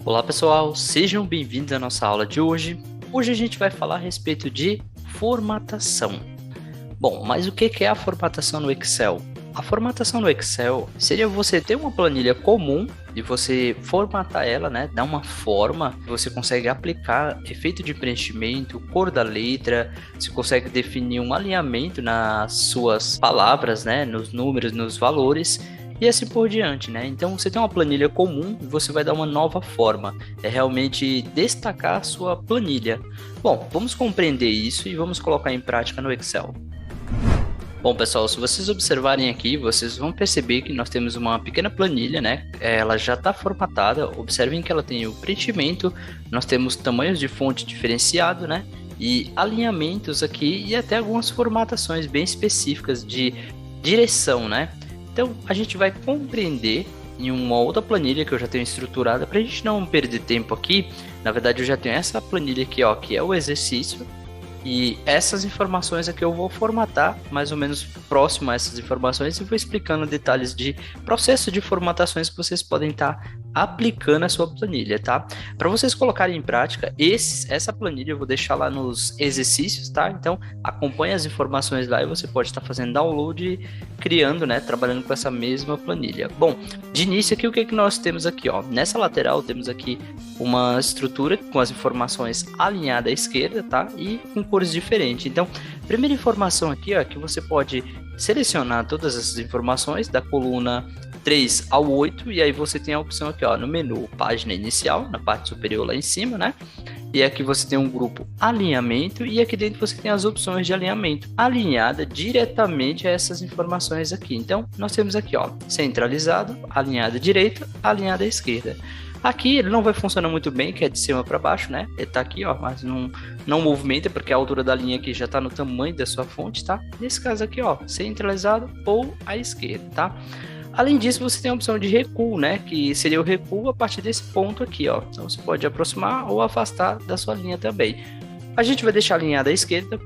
Olá pessoal, sejam bem-vindos à nossa aula de hoje. Hoje a gente vai falar a respeito de formatação. Bom, mas o que é a formatação no Excel? A formatação no Excel seria você ter uma planilha comum e você formatar ela, né? Dar uma forma, você consegue aplicar efeito de preenchimento, cor da letra, você consegue definir um alinhamento nas suas palavras, né? Nos números, nos valores. E assim por diante, né? Então você tem uma planilha comum e você vai dar uma nova forma. É realmente destacar a sua planilha. Bom, vamos compreender isso e vamos colocar em prática no Excel. Bom, pessoal, se vocês observarem aqui, vocês vão perceber que nós temos uma pequena planilha, né? Ela já está formatada. Observem que ela tem o preenchimento, nós temos tamanhos de fonte diferenciado, né? E alinhamentos aqui e até algumas formatações bem específicas de direção, né? Então, a gente vai compreender em uma outra planilha que eu já tenho estruturada, para a gente não perder tempo aqui. Na verdade, eu já tenho essa planilha aqui, ó, que é o exercício. E essas informações aqui eu vou formatar mais ou menos próximo a essas informações e vou explicando detalhes de processo de formatações que vocês podem estar aplicando a sua planilha, tá? Para vocês colocarem em prática, essa planilha eu vou deixar lá nos exercícios, tá? Então acompanhe as informações lá e você pode estar fazendo download e criando, né? Trabalhando com essa mesma planilha. Bom, de início aqui o que nós temos aqui, ó? Nessa lateral temos aqui uma estrutura com as informações alinhadas à esquerda, tá? E com cores diferentes. Então, primeira informação aqui, ó, que você pode selecionar todas essas informações da coluna 3 ao 8, e aí você tem a opção aqui, ó, no menu página inicial, na parte superior lá em cima, né? E aqui você tem um grupo alinhamento e aqui dentro você tem as opções de alinhamento alinhada diretamente a essas informações aqui. Então, nós temos aqui, ó, centralizado, alinhada à direita, alinhada à esquerda. Aqui ele não vai funcionar muito bem, que é de cima para baixo, né? Ele tá aqui, ó, mas não movimenta, porque a altura da linha aqui já tá no tamanho da sua fonte, tá? Nesse caso aqui, ó, centralizado ou à esquerda, tá? Além disso, você tem a opção de recuo, né? Que seria o recuo a partir desse ponto aqui, ó. Então você pode aproximar ou afastar da sua linha também. A gente vai deixar alinhada à esquerda.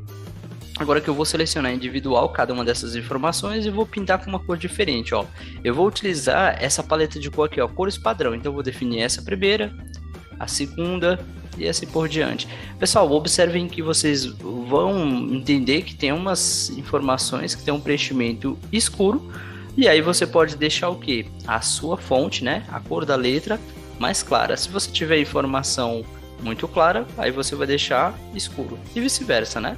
Agora que eu vou selecionar individual cada uma dessas informações e vou pintar com uma cor diferente, ó. Eu vou utilizar essa paleta de cor aqui, ó, cores padrão. Então eu vou definir essa primeira, a segunda e assim por diante. Pessoal, observem que vocês vão entender que tem umas informações que tem um preenchimento escuro. E aí você pode deixar o que? A sua fonte, né? A cor da letra mais clara. Se você tiver informação muito clara, aí você vai deixar escuro. E vice-versa, né?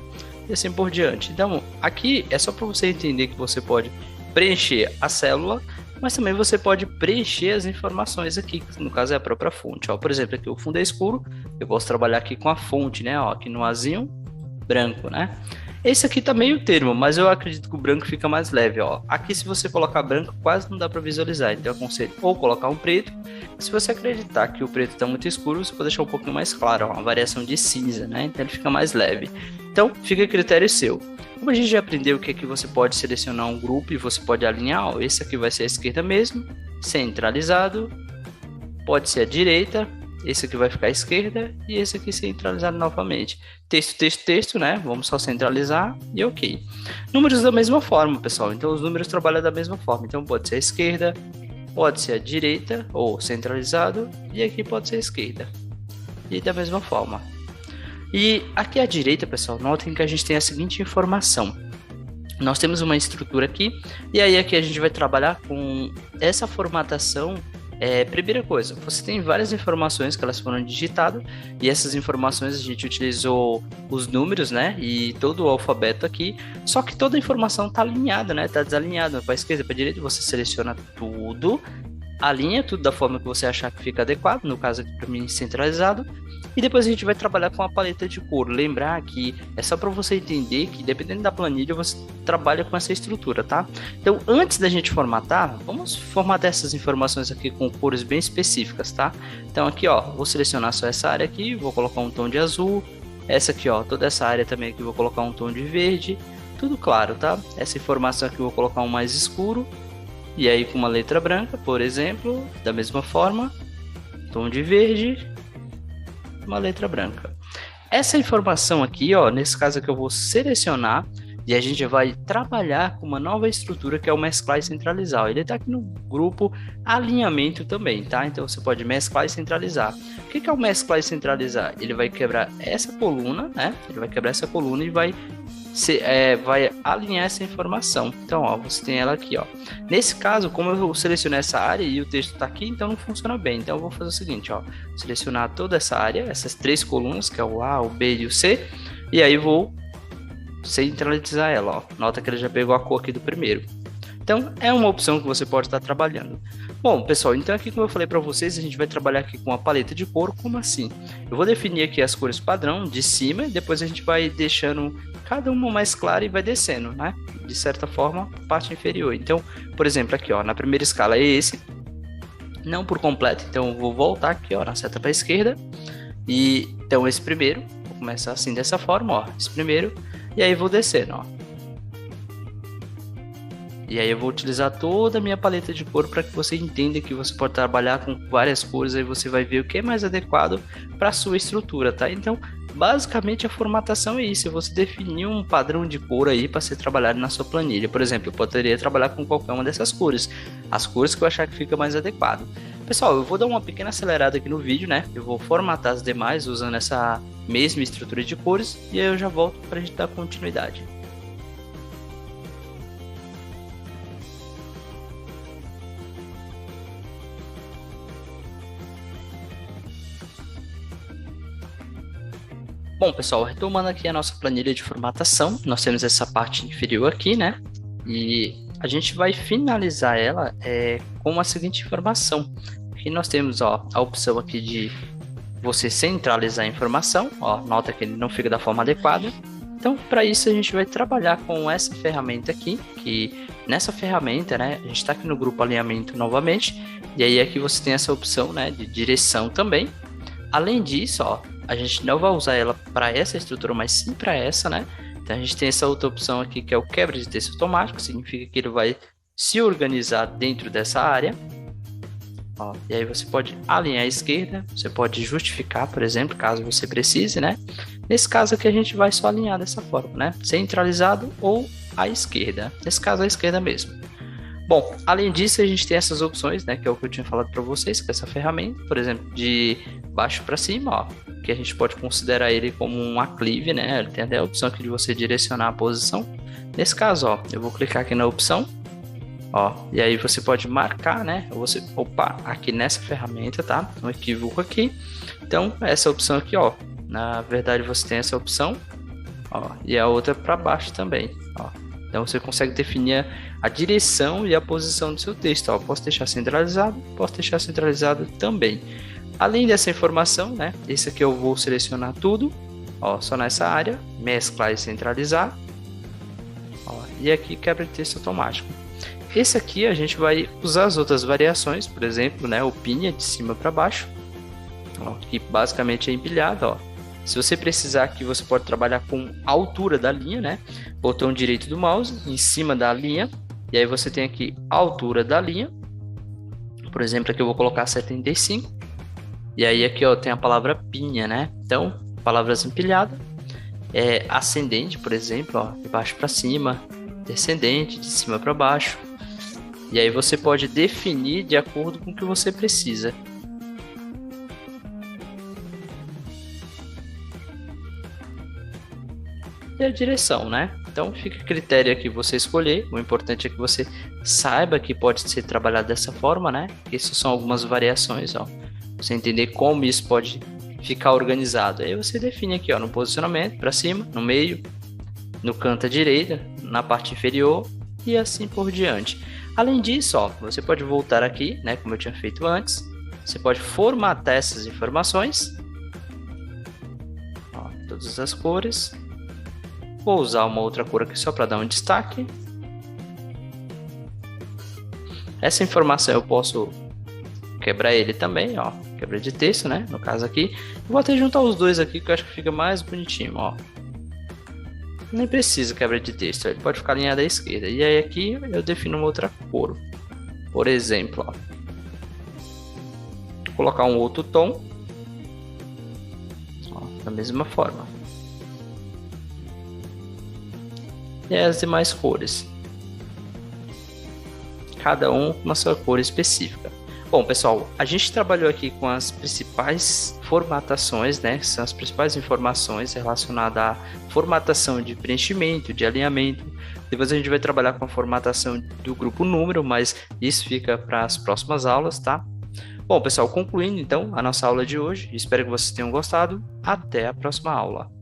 E assim por diante. Então, aqui é só para você entender que você pode preencher a célula, mas também você pode preencher as informações aqui, que no caso é a própria fonte. Ó, por exemplo, aqui o fundo é escuro, eu posso trabalhar aqui com a fonte, né? Ó, aqui no azinho, branco, né? Esse aqui tá meio termo, mas eu acredito que o branco fica mais leve, ó. Aqui se você colocar branco, quase não dá para visualizar, então eu aconselho ou colocar um preto. Se você acreditar que o preto tá muito escuro, você pode deixar um pouquinho mais claro, ó, uma variação de cinza, né? Então ele fica mais leve. Então fica a critério seu. Como a gente já aprendeu que aqui você pode selecionar um grupo e você pode alinhar, ó, esse aqui vai ser a esquerda mesmo, centralizado, pode ser a direita, esse aqui vai ficar à esquerda e esse aqui centralizado novamente. Texto, texto, texto, né? Vamos só centralizar e ok. Números da mesma forma, pessoal. Então os números trabalham da mesma forma. Então pode ser a esquerda, pode ser a direita ou centralizado e aqui pode ser a esquerda. E da mesma forma. E aqui à direita, pessoal, notem que a gente tem a seguinte informação. Nós temos uma estrutura aqui e aí aqui a gente vai trabalhar com essa formatação. Primeira coisa, você tem várias informações que elas foram digitadas e essas informações a gente utilizou os números, né, e todo o alfabeto aqui, só que toda a informação está alinhada, né, está desalinhada para a esquerda, para a direita, você seleciona tudo, alinha tudo da forma que você achar que fica adequado, no caso aqui para mim centralizado, e depois a gente vai trabalhar com a paleta de cor. Lembrar que é só para você entender que dependendo da planilha você trabalha com essa estrutura, tá? Então antes da gente formatar, vamos formatar essas informações aqui com cores bem específicas, tá? Então aqui, ó, vou selecionar só essa área aqui, vou colocar um tom de azul, essa aqui, ó, toda essa área também aqui vou colocar um tom de verde, tudo claro, tá? Essa informação aqui eu vou colocar um mais escuro, e aí com uma letra branca, por exemplo, da mesma forma, tom de verde, uma letra branca. Essa informação aqui, ó, nesse caso aqui eu vou selecionar E a gente vai trabalhar com uma nova estrutura que é o mesclar e centralizar. Ele está aqui no grupo alinhamento também, tá? Então você pode mesclar e centralizar. O que é o mesclar e centralizar? Ele vai quebrar essa coluna, né? Ele vai quebrar essa coluna e vai alinhar essa informação. Então, ó, você tem ela aqui, ó. Nesse caso, como eu selecionei essa área e o texto está aqui, então não funciona bem. Então, eu vou fazer o seguinte, ó, selecionar toda essa área, essas três colunas, que é o A, o B e o C, e aí vou centralizar ela, ó. Nota que ele já pegou a cor aqui do primeiro. Então, é uma opção que você pode estar trabalhando. Bom, pessoal, então aqui como eu falei para vocês, a gente vai trabalhar aqui com a paleta de cor, como assim? Eu vou definir aqui as cores padrão de cima e depois a gente vai deixando cada uma mais clara e vai descendo, né? De certa forma, a parte inferior. Então, por exemplo, aqui, ó, na primeira escala é esse, não por completo, então eu vou voltar aqui, ó, na seta para a esquerda, e então esse primeiro, vou começar assim dessa forma, ó, esse primeiro, e aí vou descendo, ó. E aí eu vou utilizar toda a minha paleta de cor para que você entenda que você pode trabalhar com várias cores, aí você vai ver o que é mais adequado para a sua estrutura, tá? Então, basicamente a formatação é isso, você definir um padrão de cor aí para ser trabalhado na sua planilha. Por exemplo, eu poderia trabalhar com qualquer uma dessas cores, as cores que eu achar que fica mais adequado. Pessoal, eu vou dar uma pequena acelerada aqui no vídeo, né? Eu vou formatar as demais usando essa mesma estrutura de cores e aí eu já volto para a gente dar continuidade. Bom, pessoal, retomando aqui a nossa planilha de formatação, nós temos essa parte inferior aqui, né? E a gente vai finalizar ela com a seguinte informação. Aqui nós temos, ó, a opção aqui de você centralizar a informação, ó, nota que ele não fica da forma adequada. Então, para isso a gente vai trabalhar com essa ferramenta aqui, que nessa ferramenta, né, a gente está aqui no grupo alinhamento novamente, e aí aqui você tem essa opção, né, de direção também. Além disso, ó, a gente não vai usar ela para essa estrutura, mas sim para essa, né? Então a gente tem essa outra opção aqui que é o quebra de texto automático, significa que ele vai se organizar dentro dessa área. Ó, e aí você pode alinhar à esquerda, você pode justificar, por exemplo, caso você precise, né? Nesse caso aqui a gente vai só alinhar dessa forma, né? Centralizado ou à esquerda. Nesse caso à esquerda mesmo. Bom, além disso, a gente tem essas opções, né, que é o que eu tinha falado para vocês, com essa ferramenta, por exemplo, de baixo para cima, ó, que a gente pode considerar ele como um aclive, né, ele tem até a opção aqui de você direcionar a posição. Nesse caso, ó, eu vou clicar aqui na opção, ó, e aí você pode marcar, né, aqui nessa ferramenta, tá, um equívoco aqui, então essa opção aqui, ó, na verdade você tem essa opção, ó, e a outra para baixo também, ó. Então você consegue definir a direção e a posição do seu texto. Ó, posso deixar centralizado também. Além dessa informação, né? Esse aqui eu vou selecionar tudo, ó, só nessa área, mesclar e centralizar. Ó, e aqui quebra de texto automático. Esse aqui a gente vai usar as outras variações, por exemplo, né? O pinha de cima para baixo, ó, que basicamente é empilhado, ó. Se você precisar aqui, você pode trabalhar com a altura da linha, né? Botão direito do mouse em cima da linha. E aí você tem aqui a altura da linha. Por exemplo, aqui eu vou colocar 75. E aí aqui, ó, tem a palavra pinha, né? Então, palavras empilhadas. Ascendente, por exemplo, ó, de baixo para cima. Descendente, de cima para baixo. E aí você pode definir de acordo com o que você precisa. E a direção, né? Então fica a critério aqui você escolher. O importante é que você saiba que pode ser trabalhado dessa forma, né? Essas são algumas variações, ó. Você entender como isso pode ficar organizado. Aí você define aqui, ó, no posicionamento, para cima, no meio, no canto à direita, na parte inferior e assim por diante. Além disso, ó, você pode voltar aqui, né? Como eu tinha feito antes. Você pode formatar essas informações. Ó, todas as cores. Vou usar uma outra cor aqui só para dar um destaque. Essa informação eu posso quebrar ele também, ó. Quebra de texto, né? No caso aqui. Vou até juntar os dois aqui que eu acho que fica mais bonitinho, ó. Nem precisa quebra de texto, ele pode ficar alinhado à esquerda. E aí aqui eu defino uma outra cor. Por exemplo, ó. Vou colocar um outro tom. Ó, da mesma forma. e as demais cores. Cada um com a sua cor específica. Bom, pessoal, a gente trabalhou aqui com as principais formatações, né? Que são as principais informações relacionadas à formatação de preenchimento, de alinhamento. Depois a gente vai trabalhar com a formatação do grupo número, mas isso fica para as próximas aulas, tá? Bom, pessoal, concluindo então a nossa aula de hoje, espero que vocês tenham gostado. Até a próxima aula.